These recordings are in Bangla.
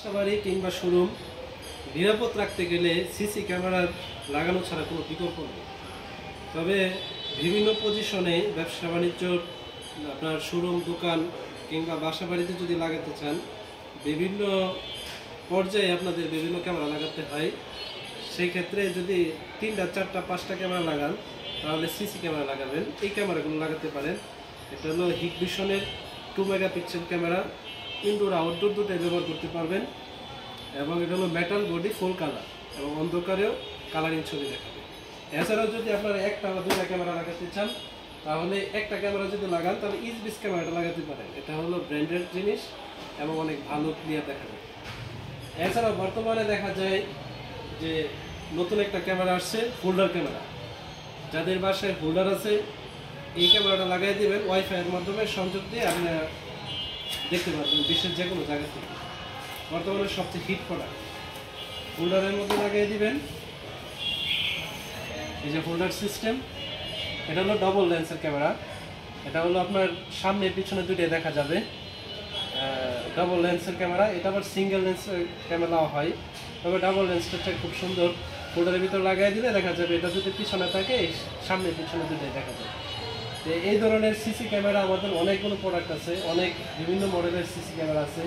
বাসাবাড়ি কিংবা শোরুম নিরাপদ রাখতে গেলে সিসি ক্যামেরার লাগানো ছাড়া কোনো বিকল্প নেই। তবে বিভিন্ন পজিশনে ব্যবসা বাণিজ্য, আপনার শোরুম, দোকান কিংবা বাসাবাড়িতে যদি লাগাতে চান, বিভিন্ন পর্যায়ে আপনাদের বিভিন্ন ক্যামেরা লাগাতে হয়। সেই ক্ষেত্রে যদি 3টা 4টা 5টা ক্যামেরা লাগান, তাহলে সিসি ক্যামেরা লাগাবেন। এই ক্যামেরাগুলো লাগাতে পারেন। এটা হলো হিগভিশনের 2 মেগাপিক্সেল ক্যামেরা, ইনডোর আউটডোর দুটোই ব্যবহার করতে পারবেন। এবং এটা হলো মেটাল বডি, ফুল কালার, এবং অন্ধকারেও কালারিং ছবি দেখাবে। এছাড়াও যদি আপনারা 1টা বা 2টা ক্যামেরা লাগাতে চান, তাহলে একটা ক্যামেরা যদি লাগান তাহলে ইসবিস ক্যামেরাটা লাগাতে পারেন। এটা হলো ব্র্যান্ডেড জিনিস এবং অনেক ভালো ক্লিয়ার দেখাবে। এছাড়াও বর্তমানে দেখা যায় যে নতুন একটা ক্যামেরা আসছে, হোল্ডার ক্যামেরা। যাদের বাসায় হোল্ডার আছে, এই ক্যামেরাটা লাগাই দেবেন, ওয়াইফাইয়ের মাধ্যমে সংযোগ দিয়ে আপনি দেখতে পারবেন বিশ্বের যে কোনো জায়গা থেকে। বর্তমানে সবচেয়ে হিট প্রোডাক্ট। হোল্ডারের মধ্যে লাগিয়ে দিবেন, এই যে হোল্ডার সিস্টেম। এটা হলো ডবল লেন্সের ক্যামেরা। এটা হলো আপনার সামনে পিছনে দুটোই দেখা যাবে, ডাবল লেন্সের ক্যামেরা। এটা আবার সিঙ্গেল লেন্সের ক্যামেরাও হয়, তবে ডাবল লেন্সটা খুব সুন্দর। হোল্ডারের ভিতর লাগাই দিলে দেখা যাবে এটা যদি পিছনে থাকে, সামনে পিছনে দুটোই দেখা যাবে। তো এই ধরনের সিসি ক্যামেরা আমাদের অনেকগুলো প্রোডাক্ট আছে, অনেক বিভিন্ন মডেলের সিসি ক্যামেরা আছে।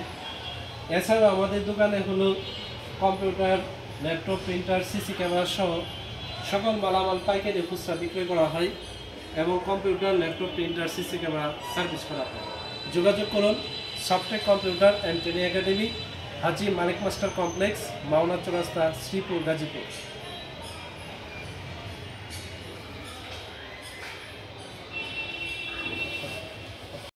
এছাড়াও আমাদের দোকানে হলো computer, laptop, printer, CC camera সহ সকল মালামাল পাইকারি খুচরা বিক্রয় করা হয় এবং computer, laptop, printer, CC camera service করা হয়। যোগাযোগ করুন Softech computer and training academy, Haji Malik master complex, Mawna Chowrasta, Sreepur, Gazipur.